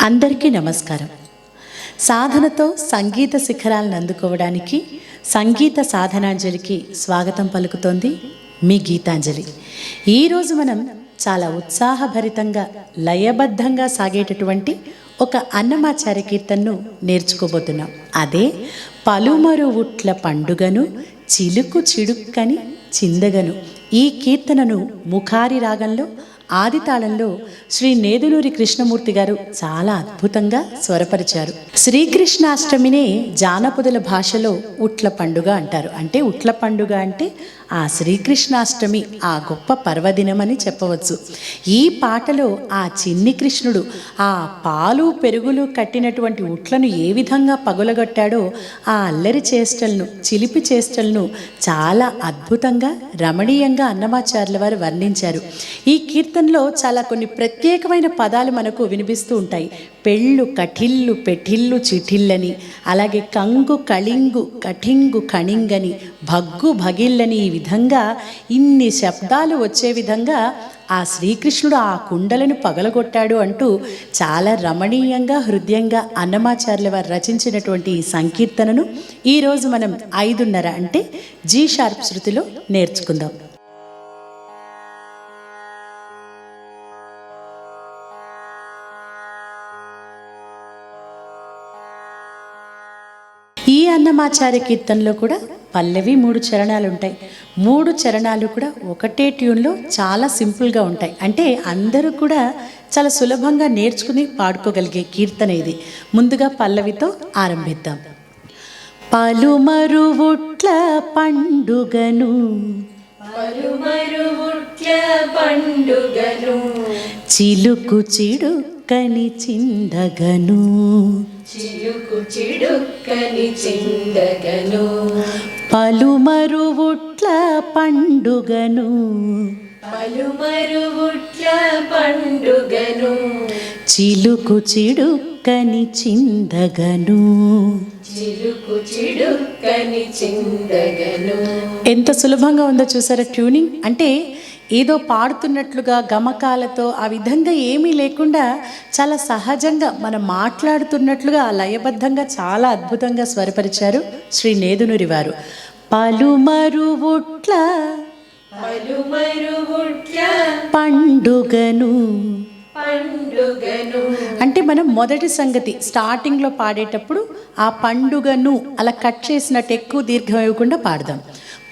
అందరికీ నమస్కారం. సాధనతో సంగీత శిఖరాలను అందుకోవడానికి సంగీత సాధనాంజలికి స్వాగతం పలుకుతోంది మీ గీతాంజలి. ఈరోజు మనం చాలా ఉత్సాహభరితంగా లయబద్ధంగా సాగేటటువంటి ఒక అన్నమాచార్య కీర్తనను నేర్చుకోబోతున్నాం. అదే పలుమరు ఉట్ల పండుగను చిలుకు చిడుక్కని చిందగను. ఈ కీర్తనను ముఖారి రాగంలో ఆది తాళంలో శ్రీ నేదునూరి కృష్ణమూర్తి గారు చాలా అద్భుతంగా స్వరపరిచారు. శ్రీకృష్ణాష్టమినే జానపదుల భాషలో ఉట్ల పండుగ అంటారు. అంటే ఉట్ల పండుగ అంటే ఆ శ్రీకృష్ణాష్టమి, ఆ గొప్ప పర్వదినం అని చెప్పవచ్చు. ఈ పాటలో ఆ చిన్ని కృష్ణుడు ఆ పాలు పెరుగులు కట్టినటువంటి ఉట్లను ఏ విధంగా పగులగొట్టాడో ఆ అల్లరి చేష్టలను, చిలిపి చేష్టలను చాలా అద్భుతంగా రమణీయంగా అన్నమాచార్యుల వారు వర్ణించారు. ఈ కీర్తనలో చాలా కొన్ని ప్రత్యేకమైన పదాలు మనకు వినిపిస్తూ ఉంటాయి. పెళ్ళు కఠిల్లు పెఠిల్లు చిఠిల్లని, అలాగే కంగు కళింగు కఠింగు కణింగని, భగ్గు భగిల్లని, ఈ విధంగా ఇన్ని శబ్దాలు వచ్చే విధంగా ఆ శ్రీకృష్ణుడు ఆ కుండలను పగలగొట్టాడు అంటూ చాలా రమణీయంగా హృదయంగా అన్నమాచార్యుల వారు రచించినటువంటి ఈ సంకీర్తనను ఈరోజు మనం 5:30 అంటే జీ షార్ప్ శృతిలో నేర్చుకుందాం. ఈ అన్నమాచార్య కీర్తనలో కూడా పల్లవి 3 చరణాలు ఉంటాయి. 3 చరణాలు కూడా ఒకటే ట్యూన్లో చాలా సింపుల్గా ఉంటాయి. అంటే అందరూ కూడా చాలా సులభంగా నేర్చుకుని పాడుకోగలిగే కీర్తన ఇది. ముందుగా పల్లవితో ఆరంభిద్దాం. పలుమరు ఉట్ల పండుగను చిలుకు చిడుక్కని చిందగను, చిలుకు చిడుక్కని చిందగను. పలుమరు ఉట్ల పండుగను పలుమరు ఉట్ల పండుగను చిలుకు చిడుక్కని చిందగను. చిలుకు చిడుక్కని చిందగను. ఎంత సులభంగా ఉందో చూసారా ట్యూనింగ్. అంటే ఏదో పాడుతున్నట్లుగా గమకాలతో ఆ విధంగా ఏమీ లేకుండా చాలా సహజంగా మనం మాట్లాడుతున్నట్లుగా లయబద్ధంగా చాలా అద్భుతంగా స్వరపరిచారు శ్రీ నేదునూరి వారు. పలుమరు ఉట్ల పండుగను. పండుగను అంటే మనం మొదటి సంగతి స్టార్టింగ్లో పాడేటప్పుడు ఆ పండుగను అలా కట్ చేసినట్టు ఎక్కువ దీర్ఘం ఇవ్వకుండా పాడదాం.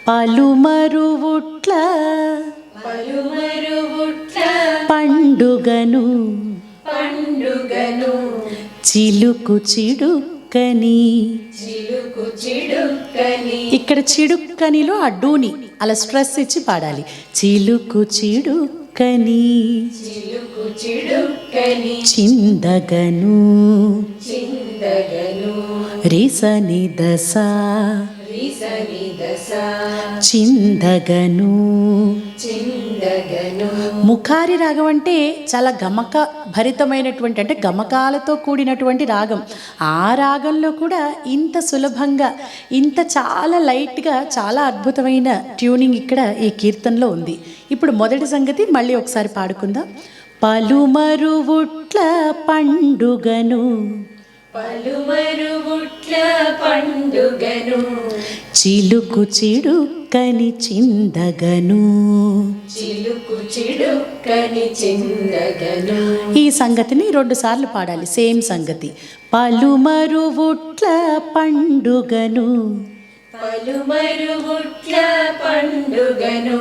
పలుమరు ఉట్ల పండుగను పండుగను చిలుకు చిడుక్కని. చిలుకు చిడుక్కని. ఇక్కడ చిడుక్కనిలో ఆ డూని అలా స్ట్రెస్ ఇచ్చి పాడాలి. చిలుకు చిడుక్కని చిలుకు చిడుక్కని చిందగను చిందగను. రిసని దశ రిసని దశ చిందగను. చిందగను. ముఖారి రాగం అంటే చాలా గమక భరితమైనటువంటి, అంటే గమకాలతో కూడినటువంటి రాగం. ఆ రాగంలో కూడా ఇంత సులభంగా, ఇంత చాలా లైట్గా, చాలా అద్భుతమైన ట్యూనింగ్ ఇక్కడ ఈ కీర్తనలో ఉంది. ఇప్పుడు మొదటి సంగతి మళ్ళీ ఒకసారి పాడుకుందాం. పలుమరు ఉట్ల పండుగను పలుమరు ఉట్ల పండుగను చిలుకు చిడుక్కని చిందగను. చిలుకు చిడుక్కని చిందగను. ఈ సంగతిని 2 సార్లు పాడాలి. సేమ్ సంగతి. పలుమరు ఉట్ల పండుగను పలుమరు ఉట్ల పండుగను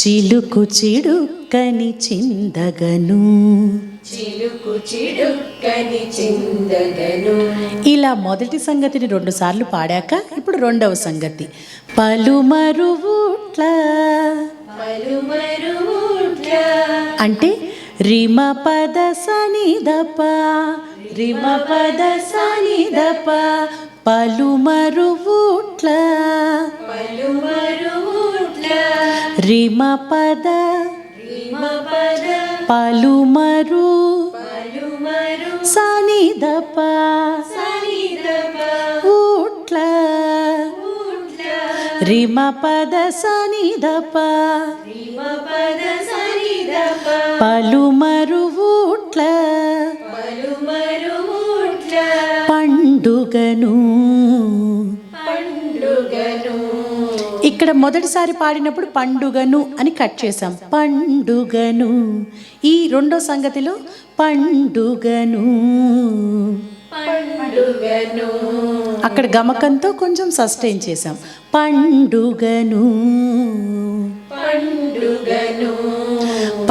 చిలుకు చిడుక్కని చిందగను. చిలుకు చిడుక్కని చిందగను. ఇలా మొదటి సంగతిని 2 సార్లు పాడాక ఇప్పుడు రెండవ సంగతి. పలుమరు ఉట్ల పలుమరు ఉట్ల అంటే రిమ పద సనిదప, రిమ పద సనిదప, పలుమరు ఉట్ల పలుమరు ఉట్ల రిమ పద రిమ పద పలుమరు పలుమరు సనిదప సనిదప ఉట్ల ఉట్ల రిమ పద సనిదప రిమ పద సనిదప పలుమరు ఉట్ల పలుమరు పండుగను. పండుగను. ఇక్కడ మొదటిసారి పాడినప్పుడు పండుగను అని కట్ చేసాం. పండుగను. ఈ రెండో సంగతిలో పండుగను. పండుగను. అక్కడ గమకంతో కొంచెం సస్టైన్ చేసాం. పండుగను. పండుగను.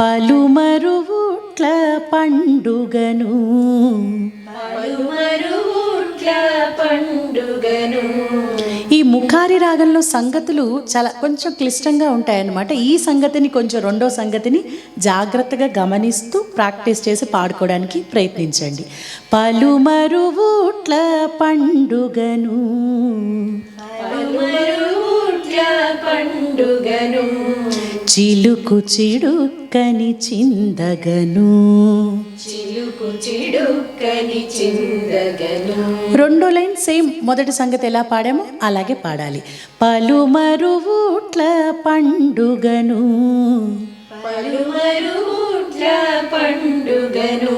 పలుమరువుట్ల పండుగను. పలుమరువుట్ల పండుగను. ఈ ముఖారి రాగంలో సంగతులు చాలా కొంచెం క్లిష్టంగా ఉంటాయన్నమాట. ఈ సంగతిని కొంచెం రెండో సంగతిని జాగ్రత్తగా గమనిస్తూ ప్రాక్టీస్ చేసి పాడుకోవడానికి ప్రయత్నించండి. పలుమరువుట్ల పండుగను. పలుమరువుట్ల పండుగను. చిలుకు చిడుక్కని చిందగను. చిలుకు చిడుక్కని చిందగను. రెండో లైన్ సేమ్ మొదటి సంగతి ఎలా పాడామో అలాగే పాడాలి. పలుమరువుట్ల పండుగను. పలుమరువుట్ల పండుగను.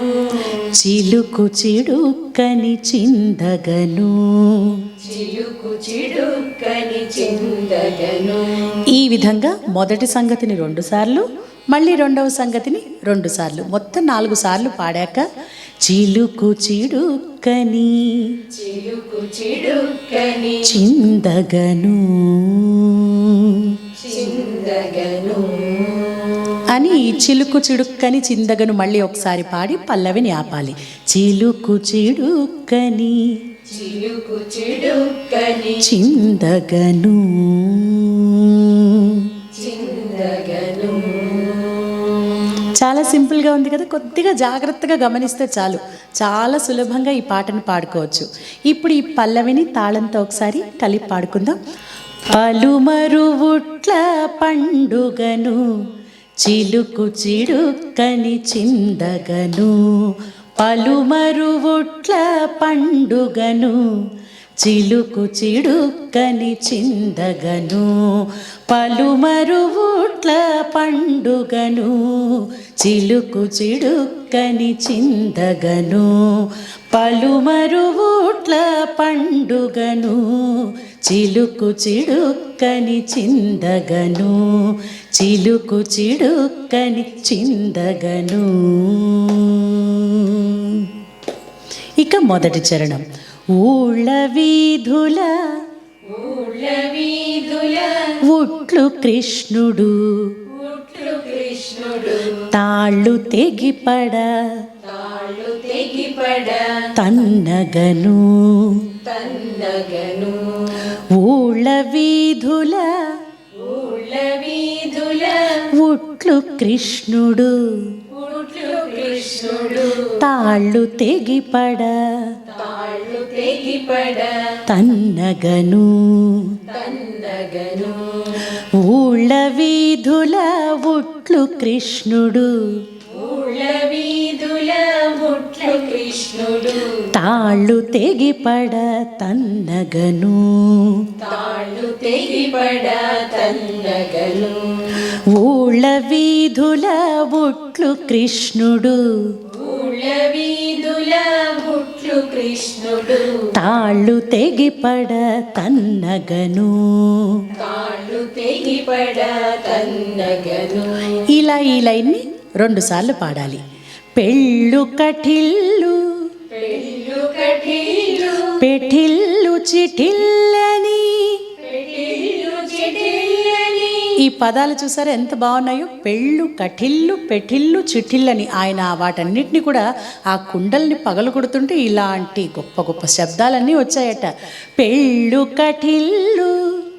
చిలుకు చిడుక్కని చిందగను. చిలుకు చిడుక్కని చిందగను. ఈ విధంగా మొదటి సంగతిని 2 సార్లు, మళ్ళీ రెండవ సంగతిని 2 సార్లు, మొత్తం 4 సార్లు పాడాక చిలుకు చిడుక్కని చిలుకు చిడుక్కని చిందగను చిందగను అని ఈ చిలుకు చిడుక్కని చిందగను మళ్ళీ ఒకసారి పాడి పల్లవిని ఆపాలి. చిలుకు చిడుక్కని చిలుకు చిడుక్కని చిందగను చిందగను. చాలా సింపుల్గా ఉంది కదా. కొద్దిగా జాగ్రత్తగా గమనిస్తే చాలు, చాలా సులభంగా ఈ పాటను పాడుకోవచ్చు. ఇప్పుడు ఈ పల్లవిని తాళంతో ఒకసారి కలిపి పాడుకుందాం. పలుమరువుట్ల పండుగను. చిలుకు చిడుక్కని చిందగను. పలుమరువుట్ల పండుగను. చిలుకు చిడుక్కని చిందగను. పలుమరువుట్ల పండుగను. చిలుకు చిడుక్కని చిందగను. పలుమరువుట్ల పండుగను. చిలుకు చిడుక్కని చిందగను. చిలుకు చిడుక్కని చిందగను. ఇక మొదటి చరణం. ఊళ్ళ వీధుల ఊళ్ళ వీధుల ఉట్లు కృష్ణుడు. ఉట్లు కృష్ణుడు. తాళ్ళు తెగిపడ తాళ్ళు తెగిపడ తన్నగను. తన్నగను. ఊళ్ళ వీధుల ఊళ్ళ వీధుల ఉట్లు కృష్ణుడు. ఉట్లు కృష్ణుడు. తాళ్ళు తెగిపడ తాళ్ళు తెగిపడ తన్నగను. తన్నగను. ఊళ్ళ వీధుల ఉట్లు కృష్ణుడు. ఊళ్ళ వీధుల ఉట్లు కృష్ణుడు. తాళ్ళు తెగిపడ తన్నగను. తాళ్ళు తెగిపడ తన్నగను. ఊళ్ళ వీధుల ఉట్లు కృష్ణుడు. ఊళ్ళ వీధుల ఉట్లు కృష్ణుడు. తాళ్ళు తెగిపడ తన్నగను. తాళ్ళు తెగిపడ తన్నగను. ఇలా ఈ లైన్ని 2 సార్లు పాడాలి. పెళ్ళు కఠిల్లు పెళ్ళు కఠిల్లు పెఠిల్లు చిఠిల్లని. పెటిల్లు చిటిల్లని. ఈ పదాలు చూసారా ఎంత బాగున్నాయో. పెళ్ళు కఠిల్లు పెఠిల్లు చిఠిల్లని. ఆయన వాటన్నిటిని కూడా ఆ కుండల్ని పగలగొడుతుంటే ఇలాంటి గొప్ప గొప్ప శబ్దాలన్నీ వచ్చాయట. పెళ్ళు కఠిల్లు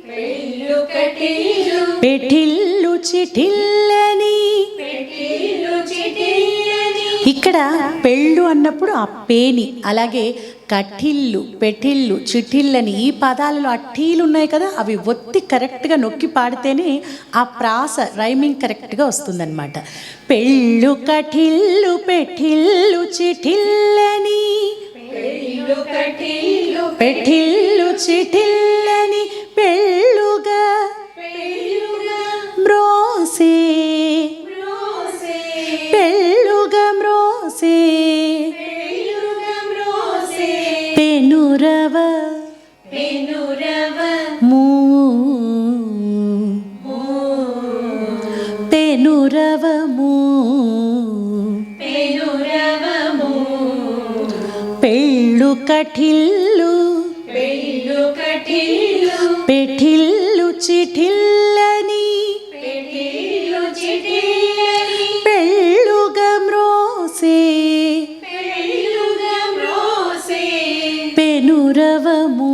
పెళ్ళు కఠిల్లు పెఠిల్లు చిఠిల్లని. పెటిల్లు చిటిల్లని. ఇక్కడ పెళ్ళు అన్నప్పుడు ఆ పేని, అలాగే కఠిల్లు పెఠిల్లు చిఠిల్లని ఈ పదాలలో ఆ టీలు ఉన్నాయి కదా, అవి ఒత్తి కరెక్ట్గా నొక్కి పాడితేనే ఆ ప్రాస రైమింగ్ కరెక్ట్గా వస్తుందన్నమాట. పెళ్ళు కఠిల్లు పెఠిల్లు చిఠిల్లని. పెళ్ళు కఠిల్లు పెఠిల్లు చిఠిల్లని. పెళ్ళుగా పెళ్ళుగా మ్రోసే మ్రోసే. పెళ్ళుగా మ్రోసే పెళ్ళుగా మ్రోసే. పెను పెనురవ మూ పెనురవము పెళ్ళు కఠిల్లు పెఠిల్లు చిఠిల్లని పెళ్ళుగా మ్రోసే పెనురవము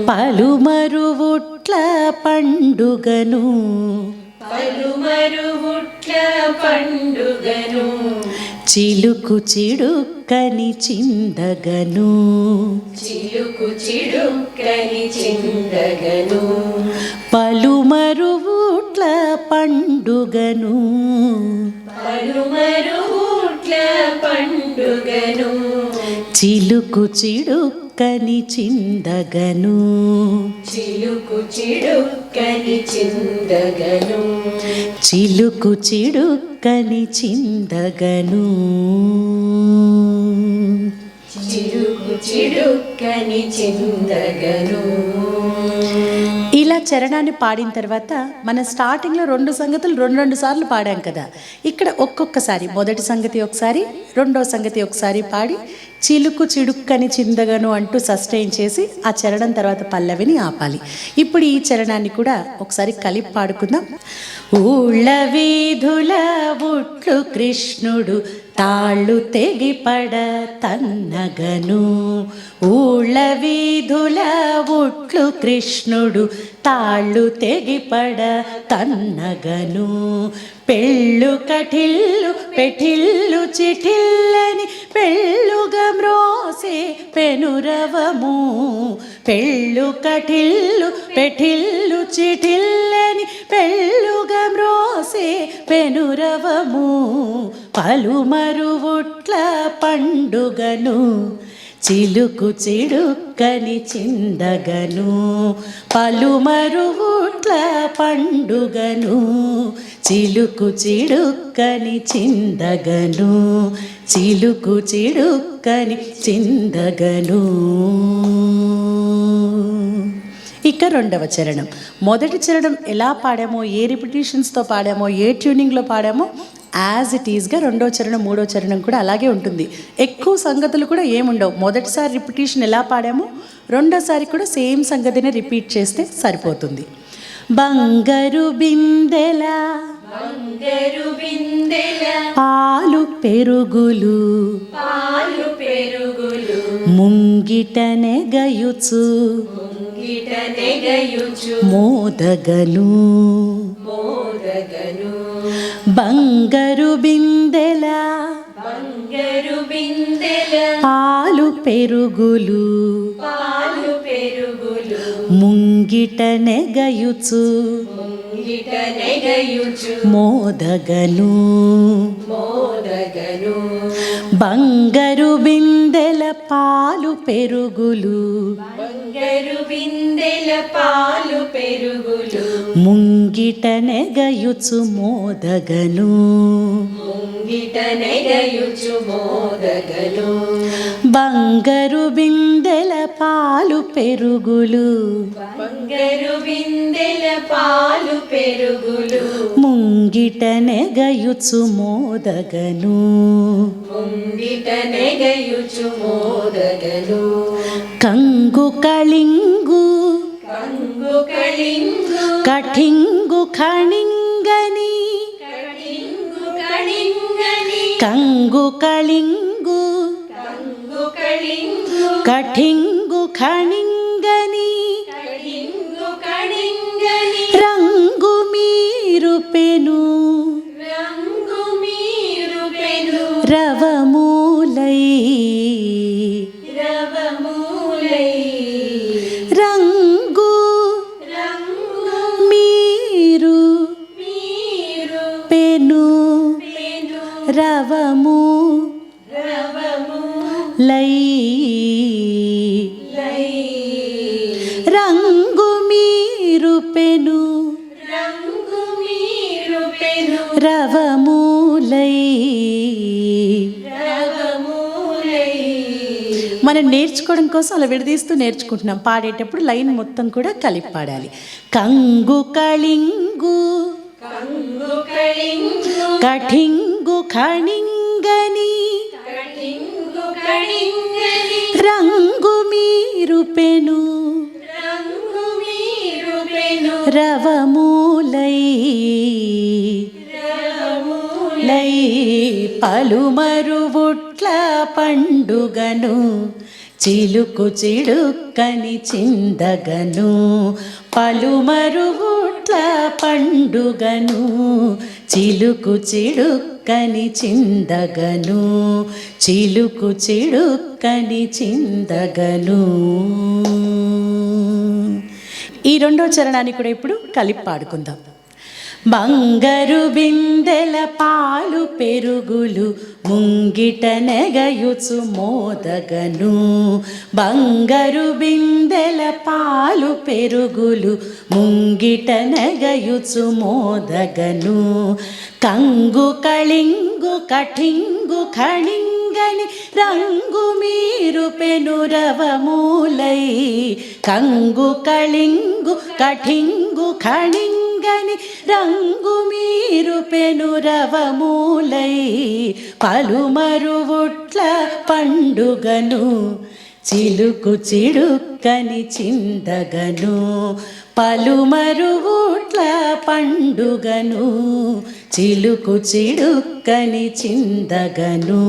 పలుమరువుట్ల పండుగను చిలుకు చిడుక్కని చిందగను పలుమరువుట్ల పండుగను చిలుకు చిడుక్కని చిందగను చిలుకు చిడుక్కని చిందగను ఇలా చరణాన్ని పాడిన తర్వాత మన స్టార్టింగ్లో 2 సంగతులు రెండు సార్లు పాడాం కదా. ఇక్కడ ఒక్కొక్కసారి మొదటి సంగతి ఒకసారి, రెండో సంగతి ఒకసారి పాడి చిలుకు చిడుక్కని చిందగను అంటూ సస్టైన్ చేసి ఆ చరణం తర్వాత పల్లవిని ఆపాలి. ఇప్పుడు ఈ చరణాన్ని కూడా ఒకసారి కలిపి పాడుకుందాం. ఊళ్ళ వీధుల బుట్లు కృష్ణుడు తాళ్ళు తెగిపడ తన్నగను ఊళ్ళ వీధుల బుట్లు కృష్ణుడు తాళ్ళు తెగిపడ తన్నగను పెళ్ళు కఠిల్లు పెఠిల్లు చిఠిల్లని పెళ్ళుగా మ్రోసే పెనురవము పెళ్ళు కఠిల్లు పెఠిల్లు చిఠిల్లని పెళ్ళుగా మ్రోసే పెనురవము పలుమరువుట్ల పండుగను చిలుకు చిడుక్కని చిందగను పలుమరువుట్ల పండుగను చిలుకు చిడుక్కని చిందగను చిలుకు చిడుక్కని చిందగను. ఇక రెండవ చరణం. మొదటి చరణం ఎలా పాడామో, ఏ రిపిటేషన్స్తో పాడామో, ఏ ట్యూనింగ్లో పాడామో యాజ్ ఇట్ ఈస్గా రెండో చరణం మూడో చరణం కూడా అలాగే ఉంటుంది. ఎక్కువ సంగతులు కూడా ఏముండవు. మొదటిసారి రిపిటేషన్ ఎలా పాడామో రెండోసారి కూడా సేమ్ సంగతిని రిపీట్ చేస్తే సరిపోతుంది. బంగారు బిందెల పాలు పెరుగులు ముంగిటనే గయుచు మోదగను బంగారు బిందెల పాలు పెరుగులు ముంగిటనే గయుచు మోదగను బంగారు బిందెల పాలు పెరుగులు ముంగిటనే గయుచు మోదగను బంగారు బిందెల పాలు పెరుగులు ముంగిటనే గయుచు మోదగను కంగు కళింగు కఠింగు ఖణింగని కంగు కళింగు కఠింగు ఖణింగని రంగు మీరు పెను రవమూలై రంగు మీరు పెను రవము లై రంగు మీరు పెను రవము లై మనం నేర్చుకోవడం కోసం అలా విడదీస్తూ నేర్చుకుంటున్నాం. పాడేటప్పుడు లైన్ మొత్తం కూడా కలిపి పాడాలి. కంగు కళింగు కంగు కళింగు కఠింగు ఖణింగని కళింగు కళింగని రంగు మీరుపెను రంగు మీరుపెను రవమూలై లై పలుమరువుట్ల పండుగను చిలుకు చిడుక్కని చిందగను పలుమరువుట్ల పండుగను చిలుకు చిడుక్కని చిందగను చిలుకు చిడుక్కని చిందగను. ఈ రెండో చరణాన్ని కూడా ఇప్పుడు కలిపి పాడుకుందాం. బంగారు బిందెల పాలు పెరుగులు ముంగిట నెగయుచు మోదగను బంగారు బిందెల పాలు పెరుగులు ముంగిట నెగయుచు మోదగను కంగు కళింగు కఠింగు ఖణింగని రంగు మీరు పెనురవమూలై కంగు కళింగు కఠింగు ఖణింగని రంగు మీరు పెనురవమూలై పలుమరువుట్ల పండుగను చిలుకు చిడుక్కని చిందగను పలుమరువుట్ల పండుగను చిలుకు చిడుక్కని చిందగను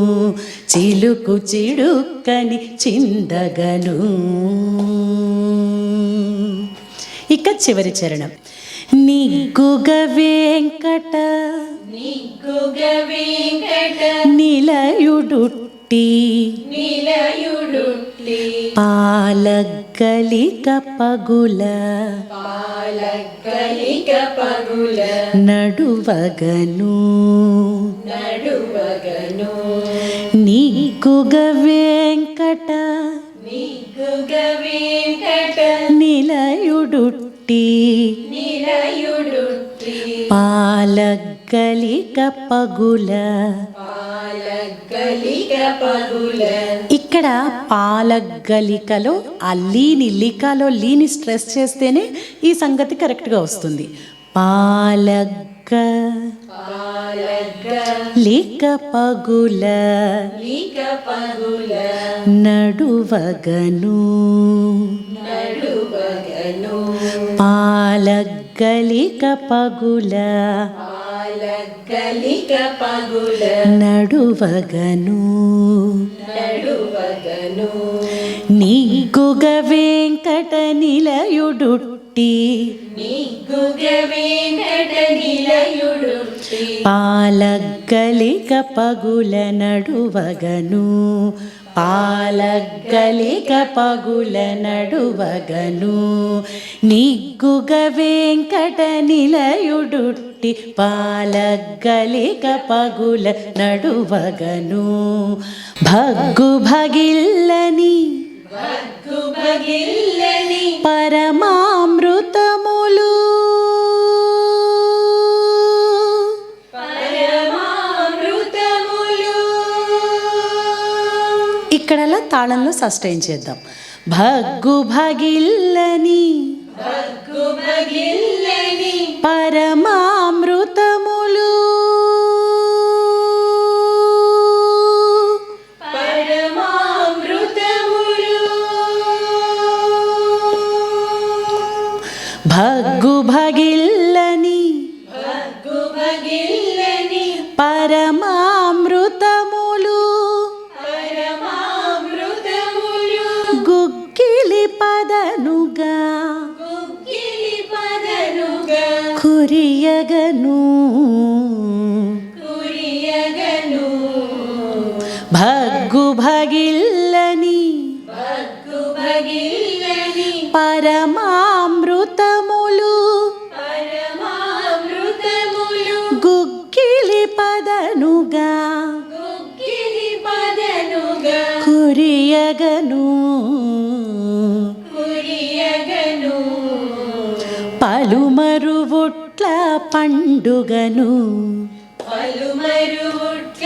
చిలుకు చిడుక్కని చిందగను. ఇక చివరి చరణం. నిగ్గుగ వెంకట నిగ్గుగ వెంకట నిలయుడుట్టి నిలయుడుట్టి పాలగలిక పగుల పాలగలిక పగుల నడువగను నడువగను నిగ్గుగ వెంకట నిగ్గుగ వెంకట నిలయుడుట్టి నిలయుడుట్టి పాలగలిక పగుల పాలగలిక పగుల. ఇక్కడ పాలగలికలో ఆ లీని లికాలో లీని స్ట్రెస్ చేస్తేనే ఈ సంగతి కరెక్ట్గా వస్తుంది. పాలగ పాలగ లిక పగుల లిక పగుల నడువగను నడువగను పాలగలిక పగుల పాలగలిక పగుల నడువగను నడువగను నిగ్గుగ వెంకట నిలయుడుట్టి నిగ్గుగ వెంకట నిలయుడుట్టి పాలగలిక పగుల నడువగను పాలగలిక పగుల నడువగను నిగ్గుగ వెంకట నిలయుడుట్టి పాలగలిక పగుల నడువగను భగ్గు భగిల్లని భగ్గు భగిల్లని పరమామృతములు పరమామృతములు. ఇక్కడలా తాళంలో సస్టైన్ చేద్దాం. భగ్గు భగిల్లని భగ్గు భగిల్లని పరమామృతములు పరమామృతములు. భగ్గు భగిల్లని భగ్గు భగిల్లని పరమామృతములు పరమామృతములు. గుగ్గిలి పదనుగా గుగ్గిలి పదనుగా కురియగను కురియగను భగ్గు భగిల్లని భగ్గు భగిల్లని పరమామృతములు పరమామృతములు. గుగ్గిలి పదనుగా గుగ్గిలి పదనుగా కురియగను కురియగను పలుమరువుట్ల పండుగను పలుమరువుట్ల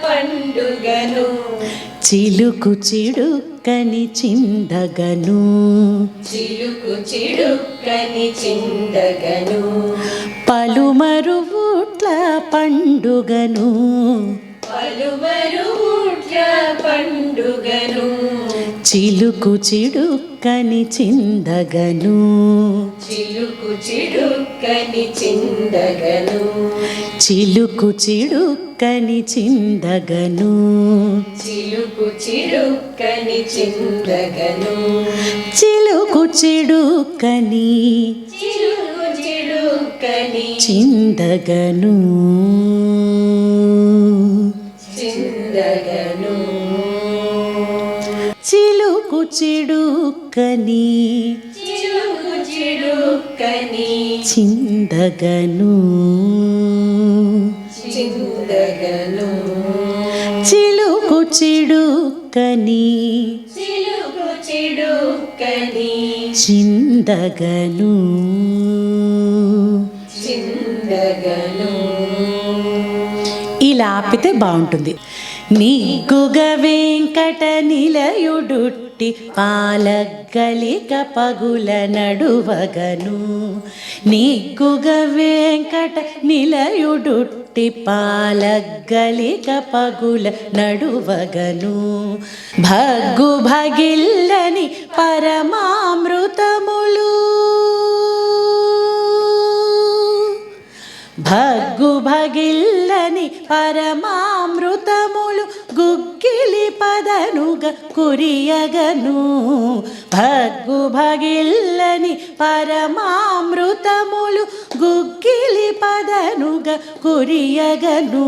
పండుగను చిలుకు చిడుక్క చిడుక్కని చిందగను చిలుకు చిడుక్కని చిందగను పలుమరువుట్ల పండుగను పలుమరువుట్ల పండుగను చిలుకు చిడుక్కని చిందగను చిలుకు చిడుక్కని చిందగను చిలుకు చిడుక్కని చిందగను చిలుకు చిడుక్కని చిందగను చిలుకు చిడుక్కని చిలుకు చిడుక్కని చిందగను చిందగను చిలుకు చిడుక్కని చిలుకు చిడుక్కని చిందగను చిందగను చిలుకు చిడుక్కని చిలుకు చిడుక్కని చిందగను చిందగను ఇలా ఆపితే బాగుంటుంది. నిగ్గుగ వెంకట నిలయుడుట్టి పాలగ్గలిక పగుల నడువగను నిగ్గుగ వెంకట నిలయుడుట్టి పాలగ్గలిక పగుల నడువగను భగ్గు భగిల్లని పరమామృతములు భగ్గు భగిల్లని పరమామృతములు గుగ్గిలి పదనుగ కురియగను భగ్గు భగిల్లని పరమామృతములు గుగ్గిలి పదనుగ కురియగను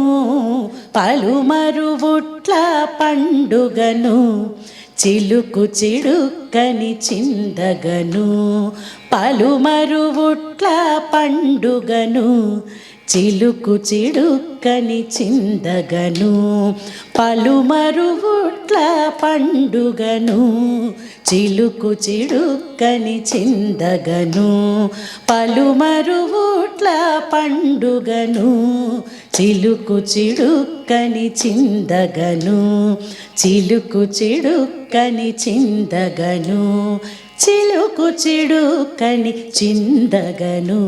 పలుమరువుట్ల పండుగను చిలుకు చిడుక్కని చిందగను పలుమరువుట్ల పండుగను చిలుకు చిడుక్కని చిందగను పలుమరువుట్ల పండుగను చిలుకు చిడుక్కని చిందగను పలుమరువుట్ల పండుగను చిలుకు చిడుక్కని చిందగను చిలుకు చిడుక్కని చిందగను చిలుకు చిడుక్కని చిందగను.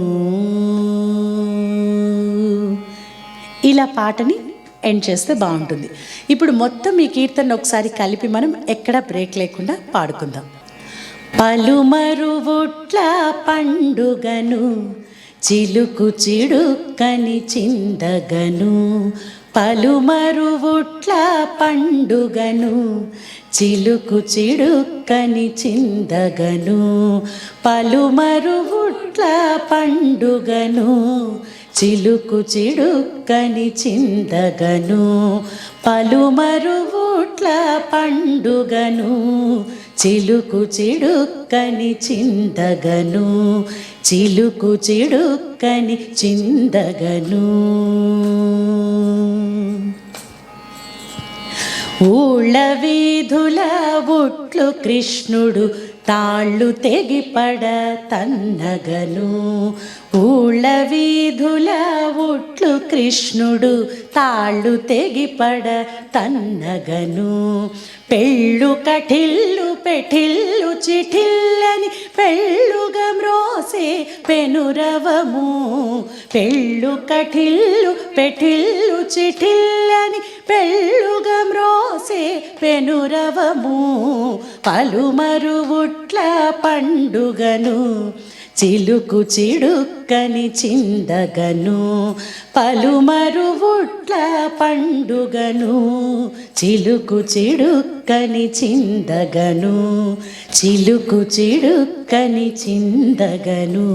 ఇలా పాటని ఎండ్ చేస్తే బాగుంటుంది. ఇప్పుడు మొత్తం ఈ కీర్తన ఒకసారి కలిపి మనం ఎక్కడ బ్రేక్ లేకుండా పాడుకుందాం. పలుమరువుట్ల పండుగను చిలుకు చిడుక్కని చిందగను పలుమరువుట్ల పండుగను చిలుకు చిడుక్కని చిందగను పలుమరువుట్ల పండుగను చిలుకు చిడుక్కని చిందగను పలుమరువుట్ల పండుగను చిలుకు చిడుక్కని చిందగను చిలుకు చిడుక్కని చిందగను. ఊళ్ళ వీధుల ఉట్లు కృష్ణుడు తాళ్ళు తెగిపడ తన్నగను ఊళ్ళ వీధుల ఉట్లు కృష్ణుడు తాళ్ళు తెగిపడ తన్నగను పెళ్ళు కఠిల్లు పెఠిల్లు చిఠిల్లని పెళ్ళుగా మ్రోసే పెనురవము పెళ్ళు కఠిల్లు పెఠిల్లు చిఠిల్లని పెళ్ళుగా మ్రోసే పెనురవము పలుమరువుట్ల పండుగను చిలుకు చిడుక్కని చిందగను పలుమరువుట్ల పండుగను చిలుకు చిడుక్కని చిందగను చిలుకు చిడుక్కని చిందగను.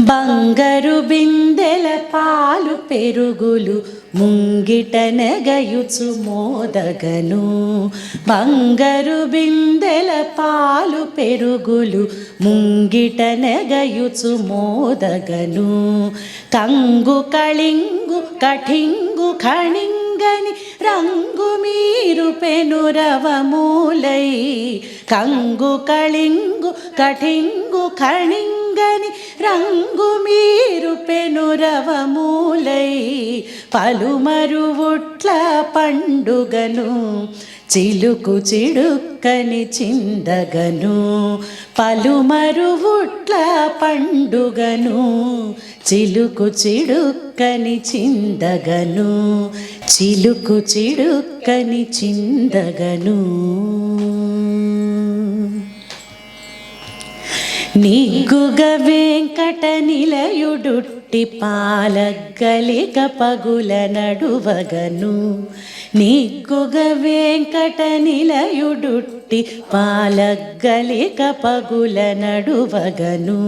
బంగారు బిందెల పాలు పెరుగులు ముంగిట నెగయుచు మోదగను బంగారు బిందెల పాలు పెరుగులు ముంగిట నెగయుచు మోదగను కంగు కళింగు కఠింగు ఖణింగని రంగు మీరు పెనురవమూలై కంగు కళింగు కఠింగు ఖణింగని రంగు మీరు పెనురవమూలై పలుమరువుట్ల పండుగను చిలుకు చిడుక్కని చిందగను పలుమరువుట్ల పండుగను చిలుకు చిడుక్కని చిందగను చిలుకు చిడుక్కని చిందగను నిగ్గుగ వెంకట నిలయుడుట్టి పాలగ్గలిక పగుల నడువగను నిగ్గుగ వెంకట నిలయుడుట్టి పాలగ్గలిక పగుల నడువగను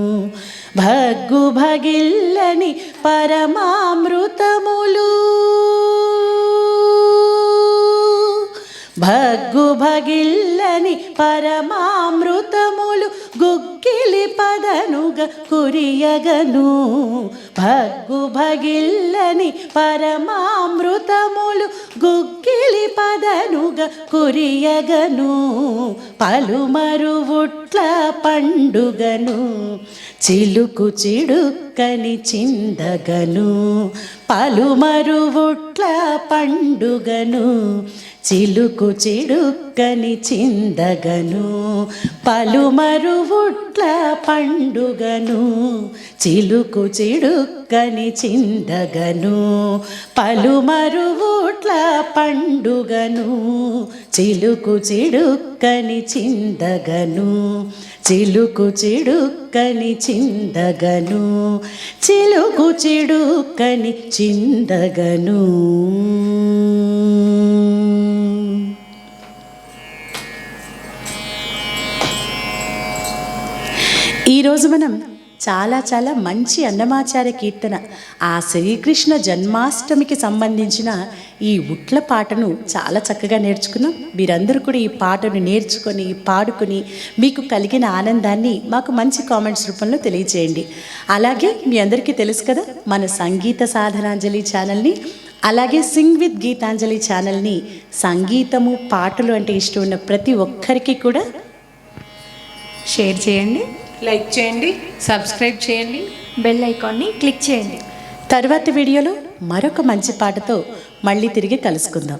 భగ్గు భగిల్లని పరమామృతములు భగ్గు భగిల్లని పరమామృతములు గుగ్గిలి పదనుగ కురియగను భగ్గు భగిల్లని పరమామృతములు గుగ్గిలి పదనుగ కురియగను పలుమరువుట్ల పండుగను చిలుకు చిడుక్కని చిందగను పలుమరువుట్ల పండుగను చిలుకు చిడుక్కని చిందగను పలుమరువుట్ల పండుగను చిలుకు చిడుక్కని చిందగను పలుమరువుట్ల పండుగను చిలుకు చిడుక్కని చిందగను చిలుకు చిడుక్కని చిందగను చిలుకు చిడుక్కని చిందగను. ఈరోజు మనం చాలా మంచి అన్నమాచార్య కీర్తన ఆ శ్రీకృష్ణ జన్మాష్టమికి సంబంధించిన ఈ ఉట్ల పాటను చాలా చక్కగా నేర్చుకున్నాం. మీరందరూ కూడా ఈ పాటను నేర్చుకొని పాడుకొని మీకు కలిగిన ఆనందాన్ని మాకు మంచి కామెంట్స్ రూపంలో తెలియజేయండి. అలాగే మీ అందరికీ తెలుసు కదా మన సంగీత సాధనాంజలి ఛానల్ని, అలాగే సింగ్ విత్ గీతాంజలి ఛానల్ని సంగీతము పాటలు అంటే ఇష్టం ఉన్న ప్రతి ఒక్కరికి కూడా షేర్ చేయండి, లైక్ చేయండి, సబ్స్క్రైబ్ చేయండి, బెల్ ఐకాన్ని క్లిక్ చేయండి. తర్వాతి వీడియోలో మరొక మంచి పాటతో మళ్ళీ తిరిగి కలుసుకుందాం.